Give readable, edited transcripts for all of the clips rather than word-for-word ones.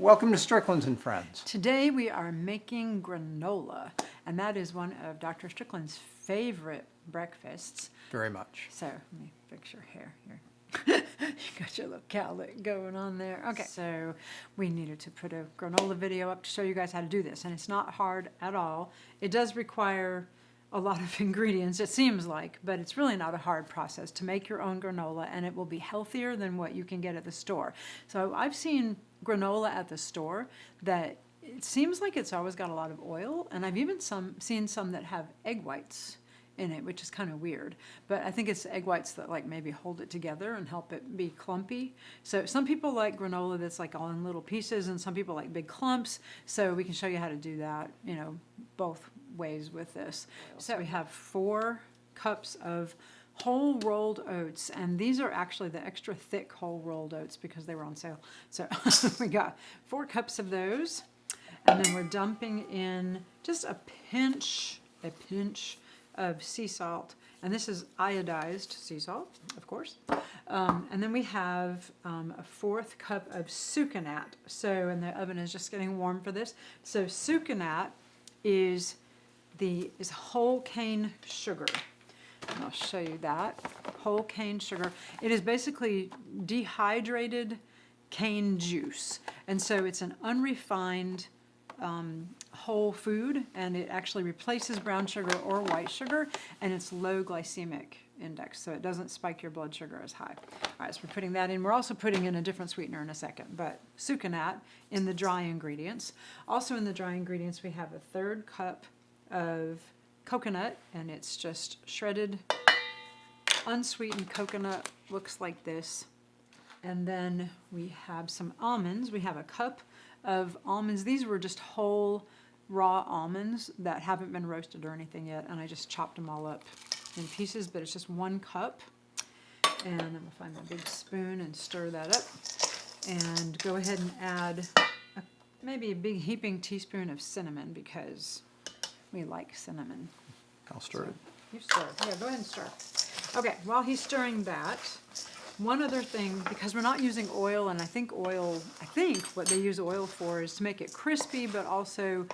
Welcome to Strickland's and Friends. Today we are making granola, and that is one of Dr. Strickland's favorite breakfasts. Very much. So let me fix your hair here. You got your little cowlick going on there. Okay, so we needed to put a granola video up to show you guys how to do this, and it's not hard at all. It does require a lot of ingredients, it seems like, but it's really not a hard process to make your own granola, and it will be healthier than what you can get at the store. So I've seen granola at the store that it seems like it's always got a lot of oil, and I've even seen some that have egg whites in it, which is kind of weird. But I think it's egg whites that like maybe hold it together and help it be clumpy. So some people like granola that's like all in little pieces, and some people like big clumps. So we can show you how to do that, you know, both ways with this. So we have 4 cups of whole rolled oats, and these are actually the extra thick whole rolled oats because they were on sale. So we got 4 cups of those, and then we're dumping in just a pinch of sea salt, and this is iodized sea salt, of course. And then we have a 1/4 cup of Sucanat. So, and the oven is just getting warm for this. So Sucanat is whole cane sugar. And I'll show you that. Whole cane sugar. It is basically dehydrated cane juice. And so it's an unrefined whole food, and it actually replaces brown sugar or white sugar, and it's low glycemic index, so it doesn't spike your blood sugar as high. All right, so we're putting that in. We're also putting in a different sweetener in a second, but Sucanat in the dry ingredients. Also in the dry ingredients, we have a 1/3 cup of coconut, and it's just shredded, unsweetened coconut, looks like this. And then we have some almonds. We have a cup of almonds. These were just whole raw almonds that haven't been roasted or anything yet, and I just chopped them all up in pieces, but it's just 1 cup. And I'm gonna find my big spoon and stir that up, and go ahead and add maybe a big heaping teaspoon of cinnamon because we like cinnamon. I'll stir it. You stir. Yeah, go ahead and stir. Okay, while he's stirring that, one other thing, because we're not using oil, and I think what they use oil for is to make it crispy, but also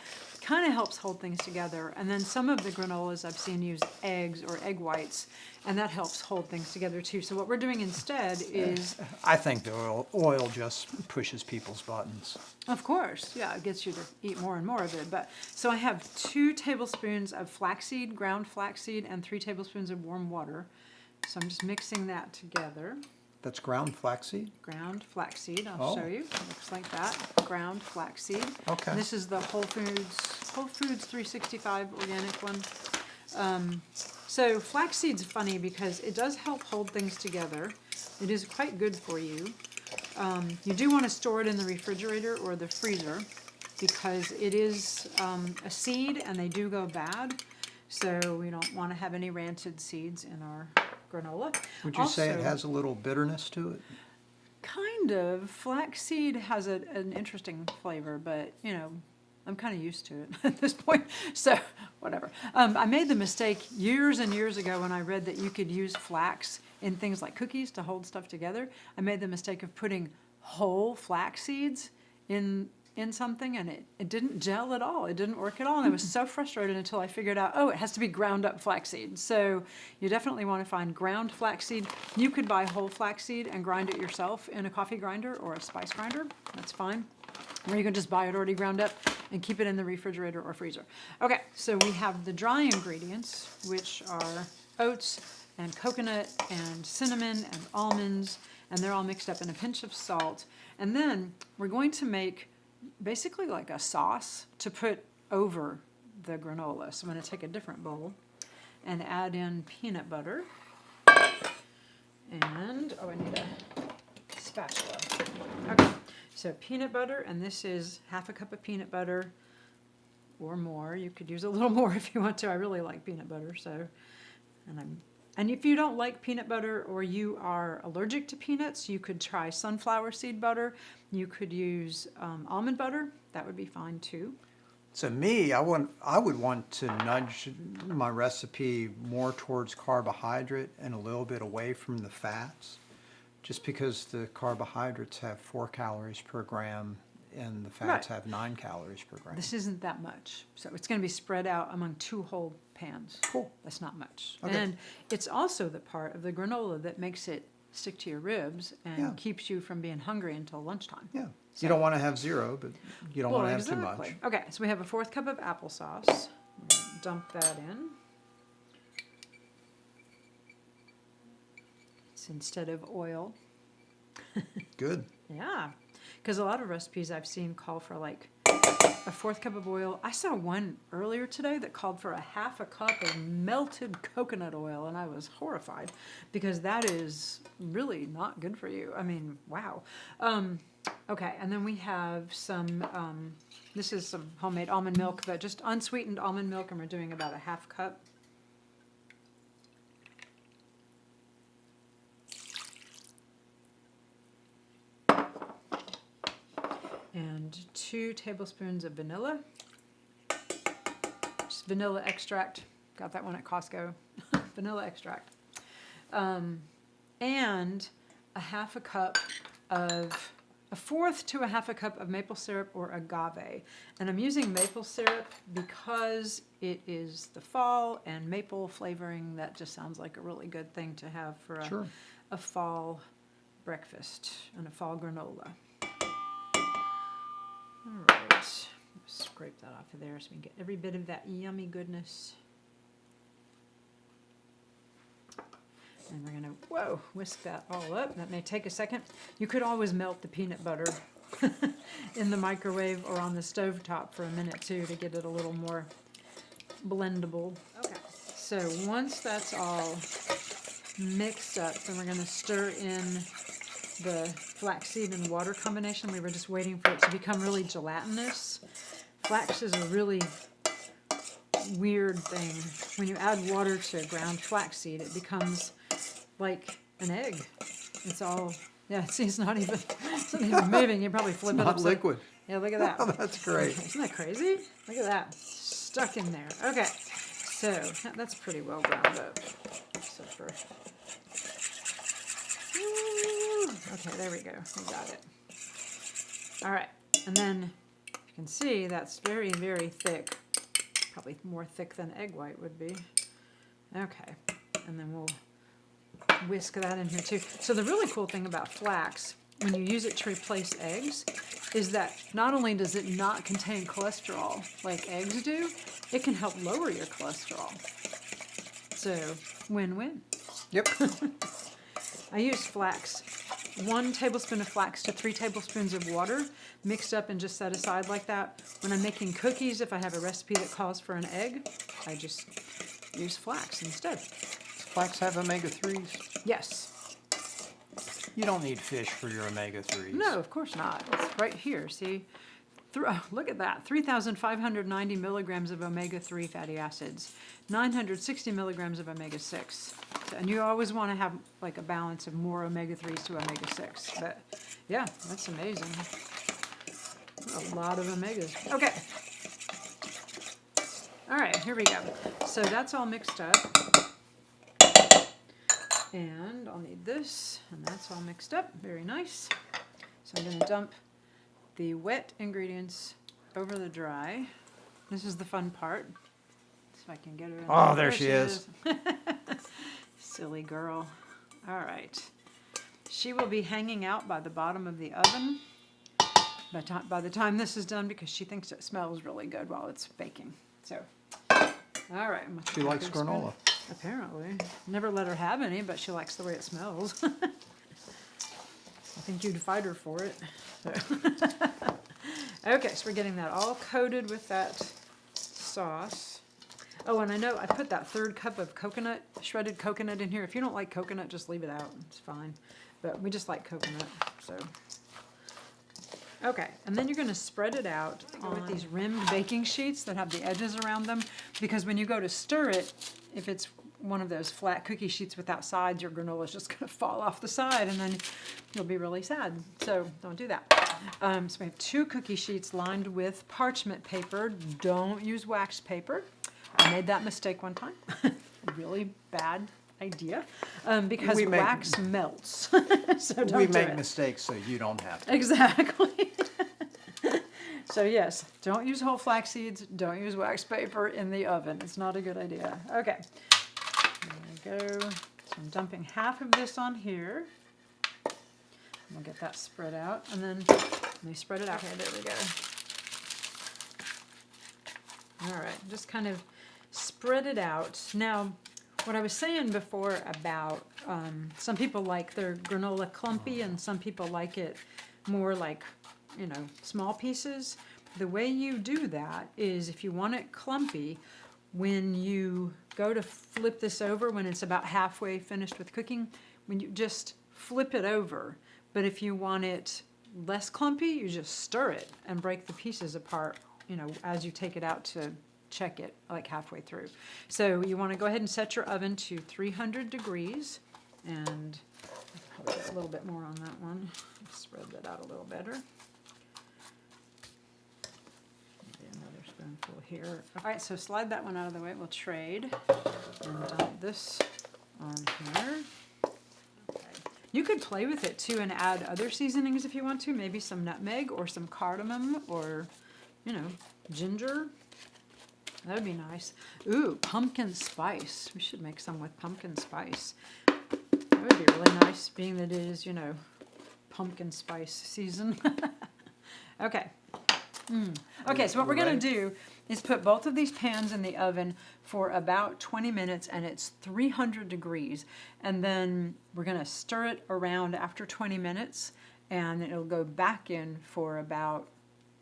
kind of helps hold things together. And then some of the granolas I've seen use eggs or egg whites, and that helps hold things together too. So what we're doing instead is... I think the oil just pushes people's buttons. Of course, yeah, it gets you to eat more and more of it. But so I have 2 tablespoons of flaxseed, ground flaxseed, and 3 tablespoons of warm water. So I'm just mixing that together. That's ground flaxseed? Ground flaxseed, I'll show you. It looks like that, ground flaxseed. Okay. This is the Whole Foods 365 organic one. So flaxseed's funny because it does help hold things together. It is quite good for you. You do want to store it in the refrigerator or the freezer because it is a seed and they do go bad. So we don't want to have any rancid seeds in our granola. Would you say it has a little bitterness to it? Kind of. Flaxseed has an interesting flavor, but, you know, I'm kind of used to it at this point, so whatever. I made the mistake years and years ago when I read that you could use flax in things like cookies to hold stuff together. I made the mistake of putting whole flax seeds in something, and it didn't gel at all. It didn't work at all, and I was so frustrated until I figured out, oh, it has to be ground up flaxseed. So you definitely want to find ground flaxseed. You could buy whole flaxseed and grind it yourself in a coffee grinder or a spice grinder. That's fine. Or you can just buy it already ground up and keep it in the refrigerator or freezer. Okay, so we have the dry ingredients, which are oats and coconut and cinnamon and almonds, and they're all mixed up in a pinch of salt. And then we're going to make basically like a sauce to put over the granola. So I'm going to take a different bowl and add in peanut butter. And, oh, I need a spatula. Okay, so peanut butter, and this is 1/2 cup of peanut butter or more. You could use a little more if you want to. I really like peanut butter, so, and if you don't like peanut butter or you are allergic to peanuts, you could try sunflower seed butter. You could use almond butter. That would be fine too. So me, I would want to nudge my recipe more towards carbohydrate and a little bit away from the fats, just because the carbohydrates have 4 calories per gram and the fats Right. have 9 calories per gram. This isn't that much. So it's going to be spread out among 2 whole pans. Cool. That's not much. Okay. And it's also the part of the granola that makes it stick to your ribs and Yeah. keeps you from being hungry until lunchtime. Yeah. So- You don't want to have 0, but you don't Well, want to have too exactly. much. Okay, so we have a 1/4 cup of applesauce. We're gonna dump that in. It's instead of oil. Good. Yeah, because a lot of recipes I've seen call for like a 1/4 cup of oil. I saw one earlier today that called for a 1/2 cup of melted coconut oil, and I was horrified because that is really not good for you. I mean, wow. Okay, and then we have some, this is some homemade almond milk, but just unsweetened almond milk, and we're doing about a 1/2 cup. And 2 tablespoons of vanilla. Just vanilla extract. Got that one at Costco. Vanilla extract. And a 1/2 cup of, a 1/4 to a 1/2 cup of maple syrup or agave. And I'm using maple syrup because it is the fall and maple flavoring. That just sounds like a really good thing to have for Sure. a fall breakfast and a fall granola. All right, scrape that off of there so we can get every bit of that yummy goodness. And we're gonna, whoa, whisk that all up. That may take a second. You could always melt the peanut butter in the microwave or on the stovetop for a minute too to get it a little more blendable. Okay, so once that's all mixed up, then we're gonna stir in the flaxseed and water combination. We were just waiting for it to become really gelatinous. Flax is a really weird thing. When you add water to ground flaxseed, it becomes like an egg. It's all, yeah, see, it's not even moving. You probably flip it Not upside. liquid. Yeah, look at that. Oh, that's great. Isn't that crazy? Look at that. Stuck in there. Okay. So that's pretty well ground up. Except for, okay, there we go. We got it. All right. And then you can see that's very, very thick. Probably more thick than egg white would be. Okay. And then we'll whisk that in here too. So the really cool thing about flax, when you use it to replace eggs, is that not only does it not contain cholesterol like eggs do, it can help lower your cholesterol. So, win-win. Yep. I use flax, 1 tablespoon of flax to 3 tablespoons of water mixed up and just set aside like that. When I'm making cookies, if I have a recipe that calls for an egg, I just use flax instead. Flax have omega-3s. Yes. You don't need fish for your omega-3s. No, of course not. It's right here, see? Look at that, 3,590 milligrams of omega-3 fatty acids, 960 milligrams of omega-6. And you always want to have like a balance of more omega-3s to omega-6. But yeah, that's amazing. A lot of omegas. Okay. All right, here we go. So that's all mixed up. And I'll need this, and that's all mixed up. Very nice. So I'm going to dump the wet ingredients over the dry. This is the fun part. See if I can get her in. Oh, there she is. Silly girl. All right. She will be hanging out by the bottom of the oven by the time this is done because she thinks it smells really good while it's baking. So, all right. She likes granola. Apparently. Never let her have any, but she likes the way it smells. I think you'd fight her for it. So. Okay, so we're getting that all coated with that sauce. Oh, and I know I put that 1/3 cup of coconut, shredded coconut in here. If you don't like coconut, just leave it out. It's fine. But we just like coconut, so. Okay, and then you're going to spread it out on these rimmed baking sheets that have the edges around them, because when you go to stir it, if it's one of those flat cookie sheets without sides, your granola is just going to fall off the side, and then you'll be really sad. So don't do that. So we have 2 cookie sheets lined with parchment paper. Don't use wax paper. I made that mistake one time. Really bad idea, because wax melts. So don't We do make it. mistakes so you don't have to. Exactly. So yes, don't use whole flax seeds. Don't use wax paper in the oven. It's not a good idea. Okay, there we go. So I'm dumping half of this on here. We'll get that spread out, and then let me spread it out here. There we go. All right, just kind of spread it out. Now, what I was saying before about some people like their granola clumpy and some people like it more like, you know, small pieces. The way you do that is if you want it clumpy, when you go to flip this over, when it's about halfway finished with cooking, when you just flip it over. But if you want it less clumpy, you just stir it and break the pieces apart, you know, as you take it out to check it like halfway through. So you want to go ahead and set your oven to 300 degrees, and I'll probably get a little bit more on that one. Spread that out a little better. Maybe another spoonful here. All right, so slide that one out of the way. We'll trade and dump this on here. Okay. You could play with it too and add other seasonings if you want to, maybe some nutmeg or some cardamom or, you know, ginger. That would be nice. Ooh, pumpkin spice. We should make some with pumpkin spice. That would be really nice, being that it is, you know, pumpkin spice season. Okay. Okay, so what we're going to do is put both of these pans in the oven for about 20 minutes, and it's 300 degrees. And then we're going to stir it around after 20 minutes, and it'll go back in for about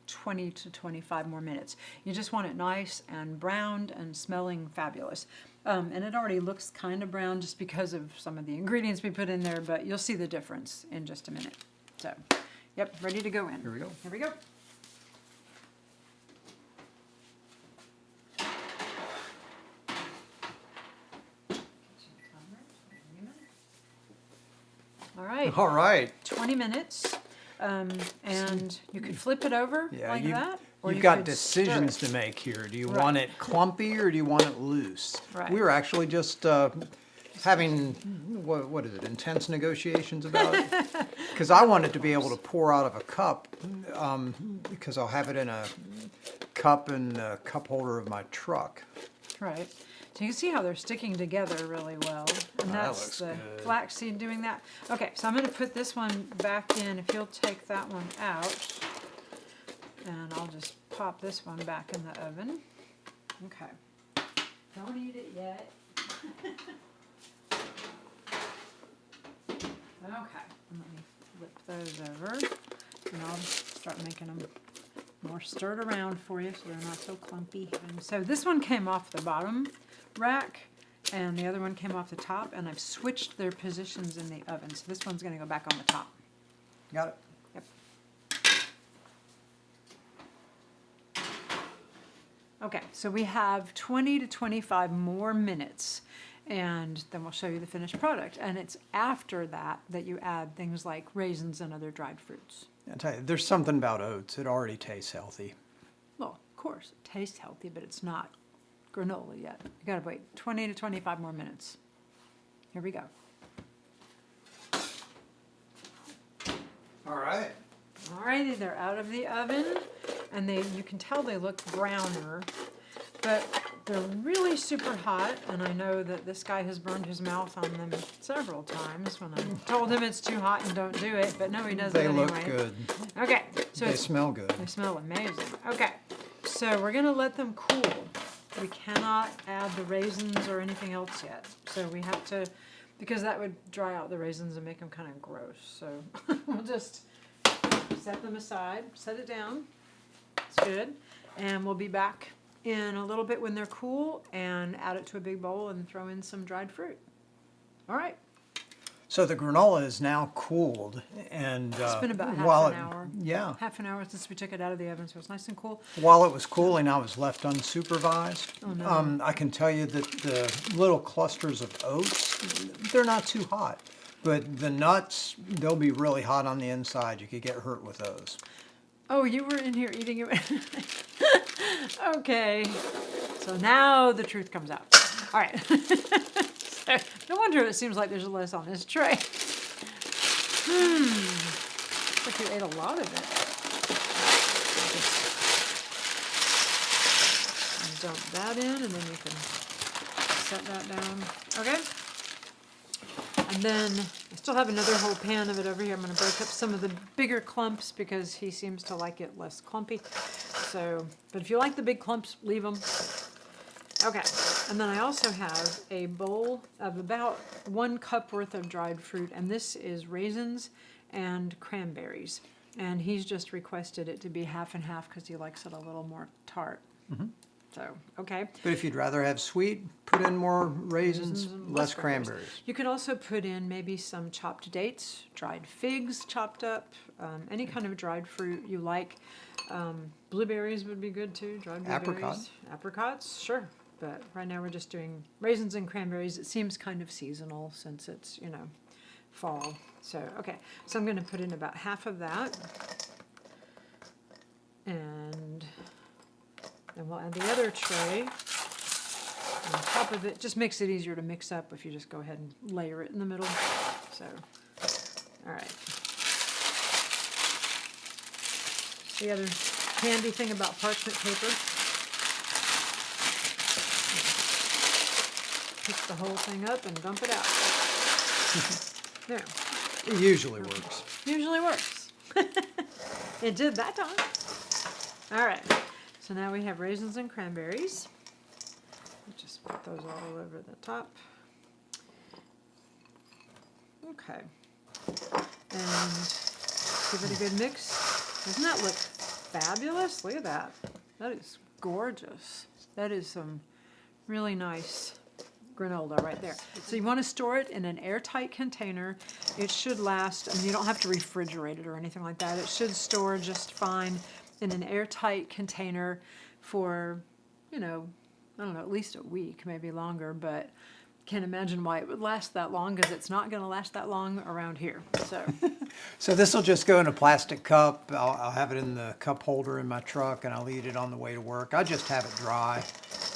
20 to 25 more minutes. You just want it nice and browned and smelling fabulous. And it already looks kind of brown just because of some of the ingredients we put in there, but you'll see the difference in just a minute. So, yep, ready to go in. Here we go. Here we go. All right. All right. 20 minutes. And you could flip it over like that. Or You've you got could decisions stir to make here. Do you Right. want it clumpy or do you want it loose? Right. We were actually just having, what is it, intense negotiations about it? Because I want it to be able to pour out of a cup, because I'll have it in a cup in the cup holder of my truck. Right. So you can see how they're sticking together really well. And that that's looks the good. flaxseed doing that. Okay, so I'm going to put this one back in. If you'll take that one out. And I'll just pop this one back in the oven. Okay. Don't eat it yet. Okay. Let me flip those over. And I'll start making them more stirred around for you so they're not so clumpy. And so this one came off the bottom rack and the other one came off the top, and I've switched their positions in the oven. So this one's going to go back on the top. Got it? Yep. Okay, so we have 20 to 25 more minutes, and then we'll show you the finished product. And it's after that that you add things like raisins and other dried fruits. I tell you, there's something about oats. It already tastes healthy. Well, of course, it tastes healthy, but it's not granola yet. You gotta wait 20 to 25 more minutes. Here we go. All right. Alrighty, they're out of the oven, and you can tell they look browner, but they're really super hot, and I know that this guy has burned his mouth on them several times when I told him it's too hot and don't do it, but no, he does it They anyway. look good. Okay, so They smell good. they smell amazing. Okay, so we're gonna let them cool. We cannot add the raisins or anything else yet, so we have to, because that would dry out the raisins and make them kind of gross, so we'll just set them aside, set it down. It's good. And we'll be back in a little bit when they're cool and add it to a big bowl and throw in some dried fruit. All right. So the granola is now cooled, and It's been about half while an hour. Yeah. Half an hour since we took it out of the oven, so it's nice and cool. While it was cooling, I was left unsupervised. Oh, no. I can tell you that the little clusters of oats, they're not too hot. But the nuts, they'll be really hot on the inside. You could get hurt with those. Oh, you were in here eating it. Okay. So now the truth comes out. All right. So, no wonder it seems like there's less on this tray. Looks like you ate a lot of it. dump that in, and then you can set that down. Okay? And then I still have another whole pan of it over here. I'm going to break up some of the bigger clumps because he seems to like it less clumpy. So, but if you like the big clumps, leave them. Okay, and then I also have a bowl of about 1 cup worth of dried fruit, and this is raisins and cranberries. And he's just requested it to be half and half because he likes it a little more tart. So, okay. But if you'd rather have sweet, put in more raisins, less cranberries. You could also put in maybe some chopped dates, dried figs chopped up, any kind of dried fruit you like. Blueberries would be good too, dried blueberries. Apricot. Apricots, sure. But right now we're just doing raisins and cranberries. It seems kind of seasonal since it's, you know, fall. So, okay. So I'm going to put in about half of that. And then we'll add the other tray on top of it. Just makes it easier to mix up if you just go ahead and layer it in the middle. So, all right. The other handy thing about parchment paper, pick the whole thing up and dump it out. There. It usually works. Usually works. It did that time. All right. So now we have raisins and cranberries. Just put those all over the top. Okay. And give it a good mix. Doesn't that look fabulous? Look at that. That is gorgeous. That is some really nice granola right there. So you want to store it in an airtight container. It should last, I mean, you don't have to refrigerate it or anything like that. It should store just fine in an airtight container for, you know, I don't know, at least a week, maybe longer, but can't imagine why it would last that long because it's not going to last that long around here. So, So this will just go in a plastic cup. I'll have it in the cup holder in my truck, and I'll eat it on the way to work. I just have it dry.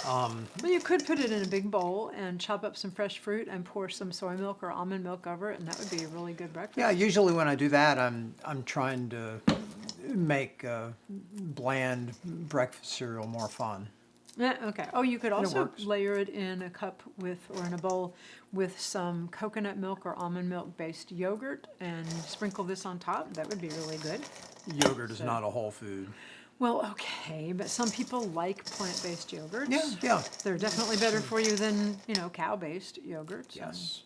but you could put it in a big bowl and chop up some fresh fruit and pour some soy milk or almond milk over it, and that would be a really good breakfast. Yeah, usually when I do that, I'm trying to make bland breakfast cereal more fun. Yeah, okay. Oh, you could also works. layer it in a cup with, or in a bowl with some coconut milk or almond milk based yogurt and sprinkle this on top. That would be really good. Yogurt is not a whole food. Well, okay, but some people like plant-based yogurts. Yeah. They're definitely better for you than, you know, cow-based yogurts. Yes.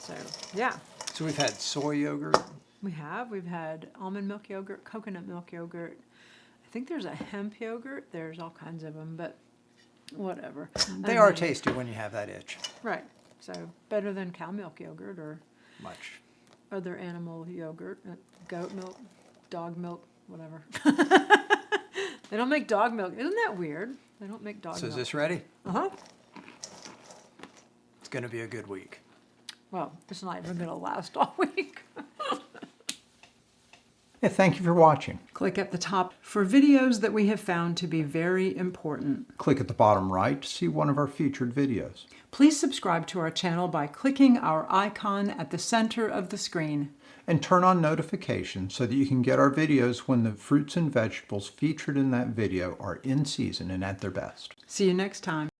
So, yeah, So we've had soy yogurt. we have. We've had almond milk yogurt, coconut milk yogurt. I think there's a hemp yogurt. There's all kinds of them, but whatever. They And are then- tasty when you have that itch. Right. So better than cow milk yogurt or Much. other animal yogurt, goat milk, dog milk, whatever. They don't make dog milk. Isn't that weird? They don't make dog So milk. is this ready? Uh-huh. It's going to be a good week. Well, it's not even going to last all week. Yeah, thank you for watching. Click at the top for videos that we have found to be very important. Click at the bottom right to see one of our featured videos. Please subscribe to our channel by clicking our icon at the center of the screen. And turn on notifications so that you can get our videos when the fruits and vegetables featured in that video are in season and at their best. See you next time.